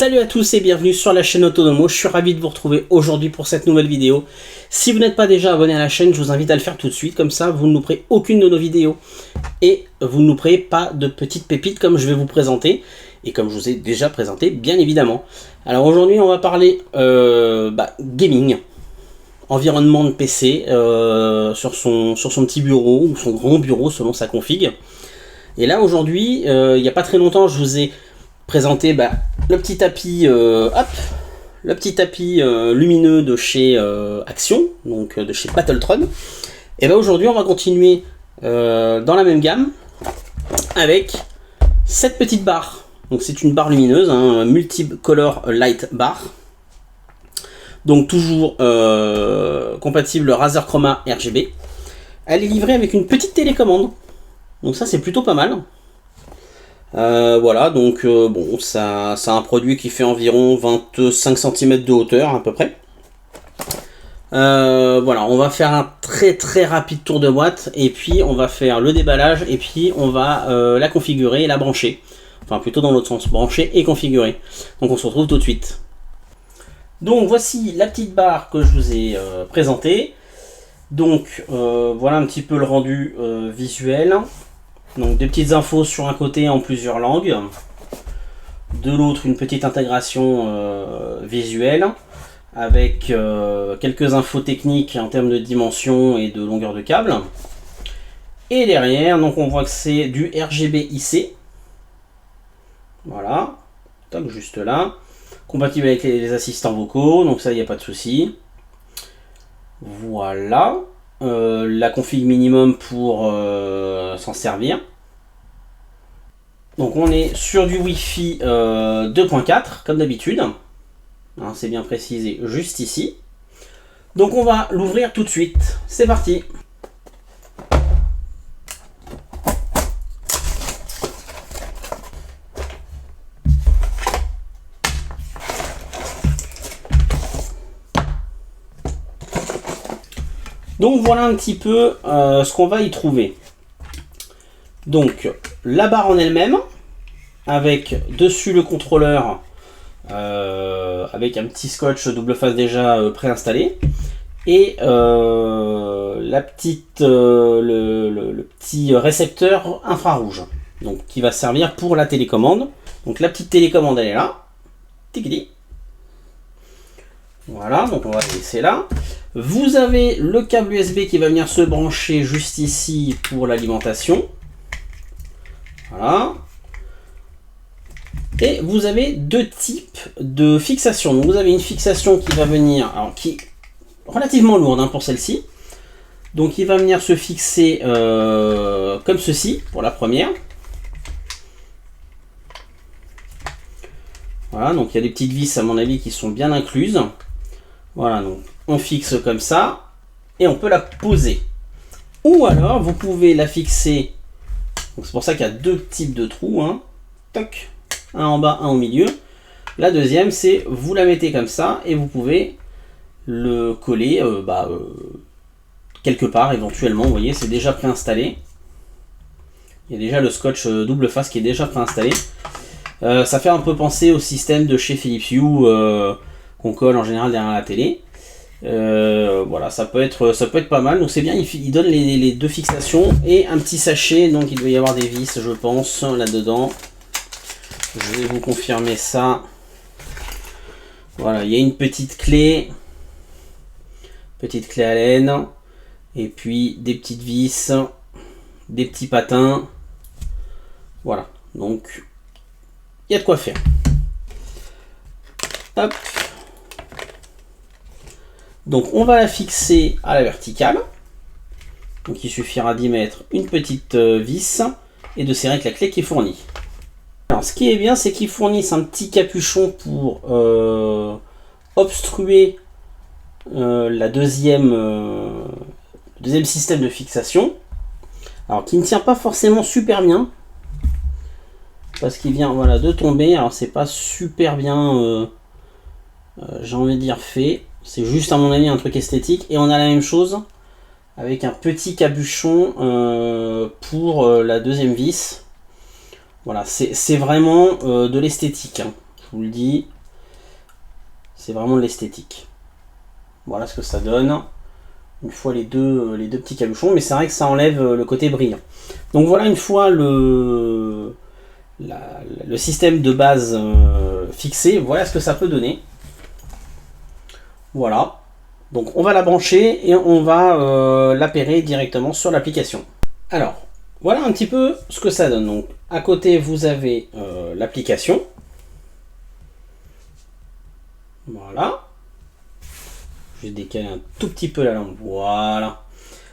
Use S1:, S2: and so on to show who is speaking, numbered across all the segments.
S1: Salut à tous et bienvenue sur la chaîne Autonomo, je suis ravi de vous retrouver aujourd'hui pour cette nouvelle vidéo. Si vous n'êtes pas déjà abonné à la chaîne, je vous invite à le faire tout de suite, comme ça vous ne louperez aucune de nos vidéos. Et vous ne louperez pas de petites pépites comme je vais vous présenter, et comme je vous ai déjà présenté bien évidemment. Alors aujourd'hui on va parler gaming, environnement de PC, sur son petit bureau, ou son grand bureau selon sa config. Et là aujourd'hui, il n'y a pas très longtemps, je vous ai présenté le petit tapis, le petit tapis lumineux de chez Action, donc de chez Battletron. Et bien aujourd'hui, on va continuer dans la même gamme avec cette petite barre. Donc c'est une barre lumineuse, un multicolor light bar. Donc toujours compatible Razer Chroma RGB. Elle est livrée avec une petite télécommande. Donc ça c'est plutôt pas mal. Voilà, donc bon, ça c'est un produit qui fait environ 25 cm de hauteur à peu près. Voilà, on va faire un très rapide tour de boîte et puis on va faire le déballage et puis on va la configurer et la brancher. Enfin plutôt dans l'autre sens, brancher et configurer. Donc on se retrouve tout de suite. Donc voici la petite barre que je vous ai présentée. Donc voilà un petit peu le rendu visuel. Donc des petites infos sur un côté en plusieurs langues, de l'autre une petite intégration visuelle avec quelques infos techniques en termes de dimension et de longueur de câble. Et derrière, donc on voit que c'est du RGB IC, voilà, donc juste là, compatible avec les assistants vocaux, donc ça il n'y a pas de souci. Voilà. La config minimum pour s'en servir. Donc on est sur du Wi-Fi 2.4 comme d'habitude. C'est bien précisé juste ici. Donc on va l'ouvrir tout de suite. C'est parti. Donc voilà un petit peu ce qu'on va y trouver. Donc la barre en elle-même, avec dessus le contrôleur, avec un petit scotch double face déjà préinstallé, et le petit récepteur infrarouge, donc qui va servir pour la télécommande. Donc la petite télécommande elle est là. Tigidi. Voilà, donc on va la laisser là. Vous avez le câble USB qui va venir se brancher juste ici pour l'alimentation. Voilà. Et vous avez deux types de fixation. Donc vous avez une fixation qui va venir, alors qui est relativement lourde pour celle-ci. Donc il va venir se fixer comme ceci pour la première. Voilà, donc il y a des petites vis à mon avis qui sont bien incluses. Voilà, donc on fixe comme ça et on peut la poser. Ou alors vous pouvez la fixer. C'est pour ça qu'il y a deux types de trous. Toc, un en bas, un au milieu. La deuxième, c'est vous la mettez comme ça et vous pouvez le coller quelque part éventuellement. Vous voyez, c'est déjà préinstallé. Il y a déjà le scotch double face qui est déjà préinstallé. Ça fait un peu penser au système de chez Philips Hue qu'on colle en général derrière la télé. Voilà, ça peut être pas mal. Donc c'est bien, il donne les deux fixations et un petit sachet. Donc il doit y avoir des vis, je pense, là-dedans. Je vais vous confirmer ça. Voilà, il y a une petite clé à laine. Et puis des petites vis, des petits patins. Voilà, donc il y a de quoi faire. Hop. Donc on va la fixer à la verticale. Donc il suffira d'y mettre une petite vis et de serrer avec la clé qui est fournie. Alors ce qui est bien, c'est qu'ils fournissent un petit capuchon pour obstruer le deuxième système de fixation. Alors qui ne tient pas forcément super bien. Parce qu'il vient de tomber. Alors c'est pas super bien, j'ai envie de dire, fait. C'est juste à mon avis un truc esthétique. Et on a la même chose avec un petit capuchon pour la deuxième vis. Voilà, c'est vraiment de l'esthétique. vous le dis, c'est vraiment de l'esthétique. Voilà ce que ça donne. Une fois les deux petits capuchons, mais c'est vrai que ça enlève le côté brillant. Donc voilà, une fois le système de base fixé, voilà ce que ça peut donner. Voilà. Donc on va la brancher et on va l'appairer directement sur l'application. Alors, voilà un petit peu ce que ça donne. Donc à côté, vous avez l'application. Voilà. Je vais décaler un tout petit peu la lampe. Voilà.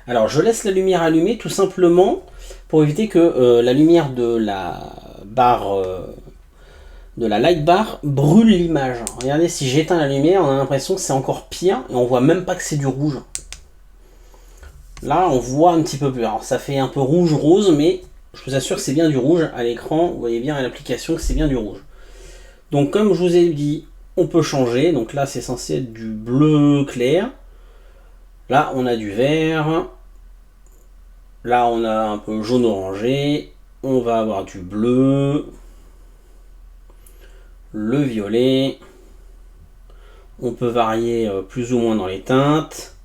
S1: Alors je laisse la lumière allumée tout simplement pour éviter que la lumière de la barre, de la light bar brûle l'image. Regardez, si j'éteins la lumière, on a l'impression que c'est encore pire et on voit même pas que c'est du rouge. Là, on voit un petit peu plus. Alors ça fait un peu rouge-rose, mais je vous assure que c'est bien du rouge. À l'écran, vous voyez bien à l'application que c'est bien du rouge. Donc comme je vous ai dit, on peut changer. Donc là, c'est censé être du bleu clair. Là, on a du vert. Là, on a un peu jaune orangé. On va avoir du bleu. Le violet. On peut varier plus ou moins dans les teintes.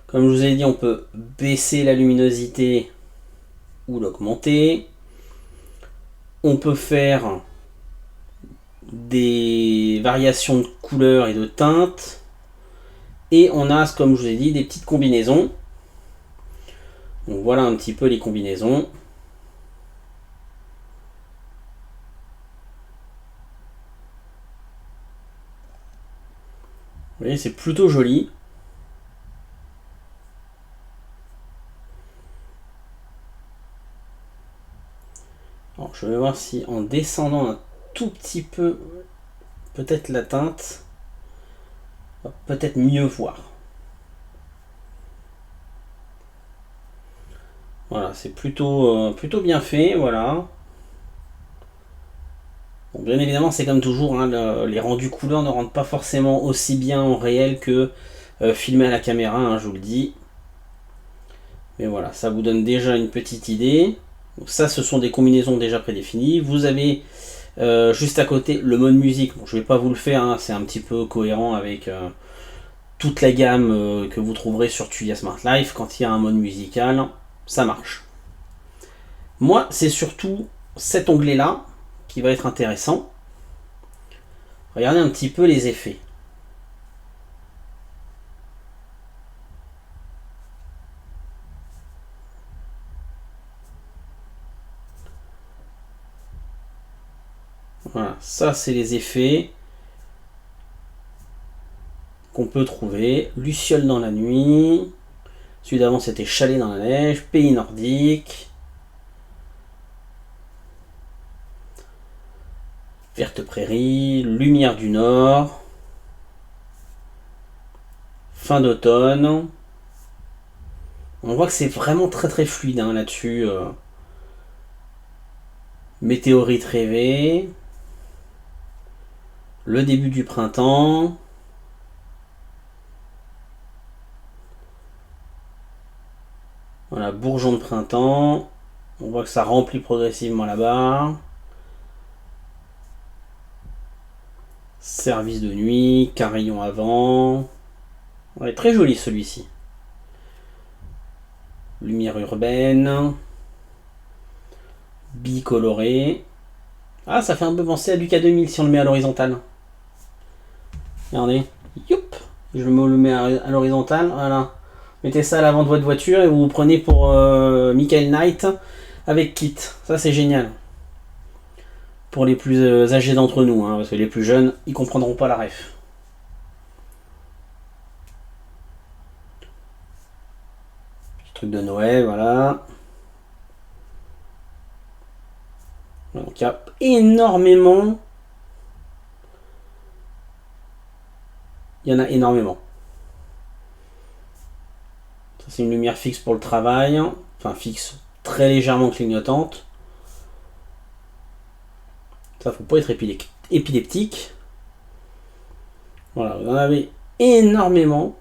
S1: Comme je vous ai dit, on peut baisser la luminosité ou l'augmenter. On peut faire des variations de couleurs et de teintes. Et on a, comme je vous ai dit, des petites combinaisons. Donc voilà un petit peu les combinaisons. Vous voyez, c'est plutôt joli. Alors, je vais voir si en descendant un tout petit peu, peut-être la teinte, on va peut-être mieux voir. Voilà, c'est plutôt bien fait, voilà. Bon, bien évidemment, c'est comme toujours, hein, les rendus couleurs ne rendent pas forcément aussi bien en réel que filmé à la caméra, hein, je vous le dis. Mais voilà, ça vous donne déjà une petite idée. Donc ça, ce sont des combinaisons déjà prédéfinies. Vous avez juste à côté le mode musique. Bon, je ne vais pas vous le faire, hein, c'est un petit peu cohérent avec toute la gamme que vous trouverez sur Tuya Smart Life. Quand il y a un mode musical, ça marche. Moi, c'est surtout cet onglet-là qui va être intéressant. Regardez un petit peu les effets. Voilà, ça c'est les effets qu'on peut trouver. Luciole dans la nuit. Celui d'avant c'était Chalet dans la neige. Pays nordique. Verte prairie. Lumière du nord. Fin d'automne. On voit que c'est vraiment très fluide hein, là-dessus. Météorite rêvée. Le début du printemps. Voilà, bourgeon de printemps. On voit que ça remplit progressivement la barre. Service de nuit, carillon avant. Ouais, très joli celui-ci. Lumière urbaine. Bicoloré. Ah, ça fait un peu penser à Luca 2000 si on le met à l'horizontale. Regardez. Youp. Je le mets à l'horizontale. Voilà. Mettez ça à l'avant de votre voiture et vous vous prenez pour Michael Knight avec Kit. Ça, c'est génial. Pour les plus âgés d'entre nous, hein, parce que les plus jeunes, ils comprendront pas la ref. Petit truc de Noël, voilà. Donc il y a énormément. Il y en a énormément. Ça c'est une lumière fixe pour le travail. Enfin fixe, très légèrement clignotante. Ça faut pas être épileptique. Voilà, vous en avez énormément.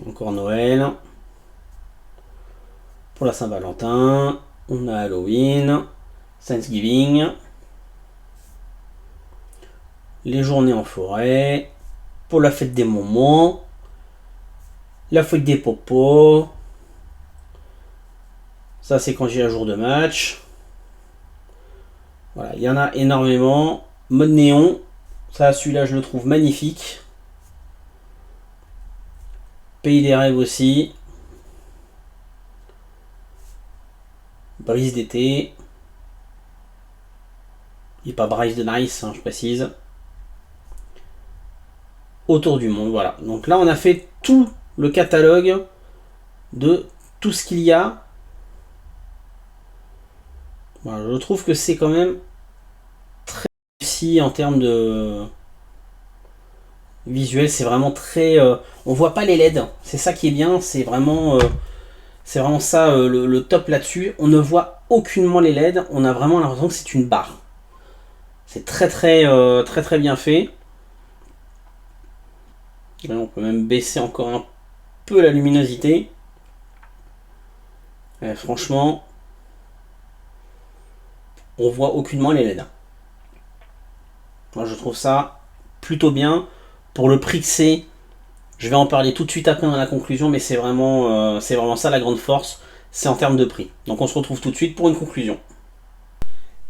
S1: Encore Noël. Pour la Saint-Valentin. On a Halloween. Thanksgiving, les journées en forêt, pour la fête des moments, la fête des popos, ça c'est quand j'ai un jour de match. Voilà, il y en a énormément. Mode néon, ça celui-là je le trouve magnifique. Pays des rêves aussi. Brise d'été. Il n'est pas Brise de Nice, hein, je précise. Autour du monde, voilà. Donc là on a fait tout le catalogue de tout ce qu'il y a. Voilà, je trouve que c'est quand même très réussi en termes de visuel. C'est vraiment très... on voit pas les LED, c'est ça qui est bien. C'est vraiment ça le top là-dessus. On ne voit aucunement les LED, on a vraiment l'impression que c'est une barre. C'est très bien fait. Là, on peut même baisser encore un peu la luminosité. Franchement, on voit aucunement les LED. Moi, je trouve ça plutôt bien. Pour le prix que c'est, je vais en parler tout de suite après dans la conclusion, mais c'est vraiment ça la grande force, c'est en termes de prix. Donc on se retrouve tout de suite pour une conclusion.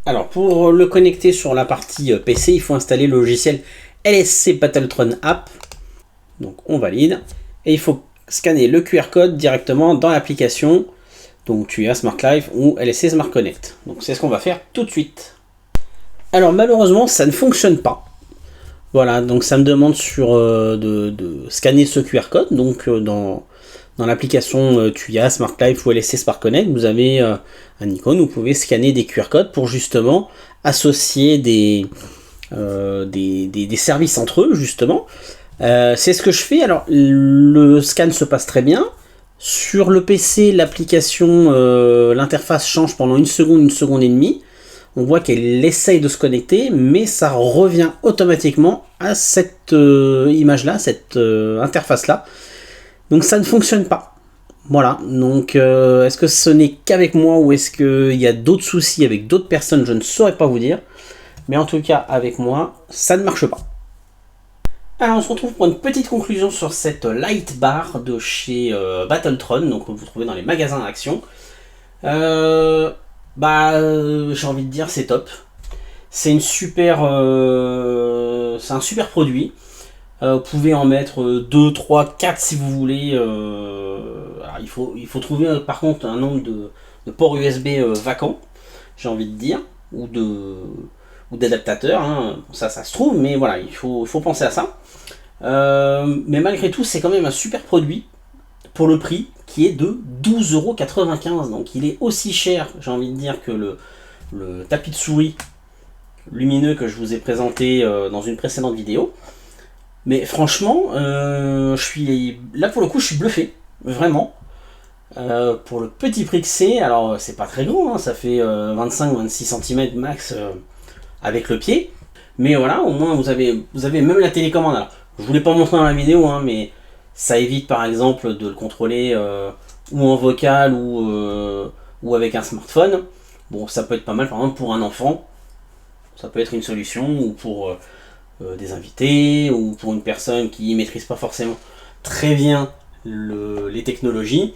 S1: Alors pour le connecter sur la partie PC, il faut installer le logiciel LSC Battletron App. Donc on valide. Et il faut scanner le QR code directement dans l'application. Donc tu as Smart Life ou LSC Smart Connect. Donc c'est ce qu'on va faire tout de suite. Alors malheureusement ça ne fonctionne pas. Voilà, donc ça me demande de scanner ce QR code. Donc dans l'application TUIA, Smart Life ou LSC Smart Connect, vous avez un icône où vous pouvez scanner des QR codes pour justement associer des services entre eux, justement. C'est ce que je fais. Alors, le scan se passe très bien. Sur le PC, l'application, l'interface change pendant une seconde et demie. On voit qu'elle essaye de se connecter, mais ça revient automatiquement à cette image-là, cette interface-là. Donc ça ne fonctionne pas. Voilà, donc est-ce que ce n'est qu'avec moi ou est-ce qu'il y a d'autres soucis avec d'autres personnes? Je ne saurais pas vous dire. Mais en tout cas, avec moi, ça ne marche pas. Alors on se retrouve pour une petite conclusion sur cette light bar de chez Battletron, donc vous trouvez dans les magasins Action. J'ai envie de dire c'est top. C'est un super produit. Vous pouvez en mettre 2, 3, 4 si vous voulez. Alors, il faut trouver par contre un nombre de ports USB vacants, j'ai envie de dire, ou d'adaptateurs. Hein. Ça se trouve, mais voilà, il faut penser à ça. Mais malgré tout, c'est quand même un super produit pour le prix qui est de 12,95 €. Donc il est aussi cher, j'ai envie de dire, que le tapis de souris lumineux que je vous ai présenté dans une précédente vidéo. Mais franchement, je suis là pour le coup, je suis bluffé, vraiment. Pour le petit prix que c'est, alors c'est pas très grand, hein, ça fait 25-26 cm max avec le pied. Mais voilà, au moins vous avez même la télécommande. Alors, je voulais pas montrer dans la vidéo, hein, mais ça évite par exemple de le contrôler ou en vocal ou avec un smartphone. Bon, ça peut être pas mal par exemple pour un enfant, ça peut être une solution, ou pour des invités, ou pour une personne qui maîtrise pas forcément très bien les technologies.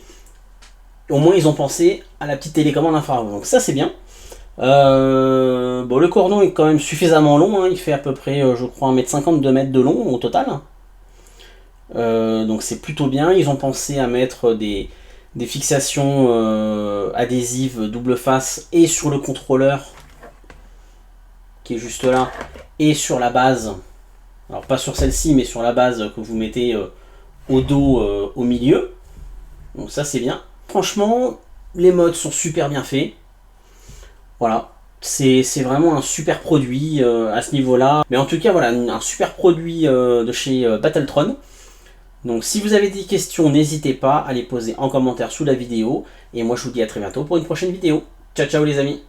S1: Au moins ils ont pensé à la petite télécommande infrarouge, donc ça c'est bien. Le cordon est quand même suffisamment long, hein. Il fait à peu près je crois 1,50 m, 2 mètres de long au total. Donc c'est plutôt bien. Ils ont pensé à mettre des fixations adhésives double face et sur le contrôleur qui est juste là, et sur la base, alors pas sur celle-ci mais sur la base que vous mettez au dos au milieu. Donc ça c'est bien. Franchement les modes sont super bien faits. Voilà, c'est vraiment un super produit à ce niveau là. Mais en tout cas voilà, un super produit de chez Battletron. Donc si vous avez des questions, n'hésitez pas à les poser en commentaire sous la vidéo. Et moi je vous dis à très bientôt pour une prochaine vidéo. Ciao ciao les amis.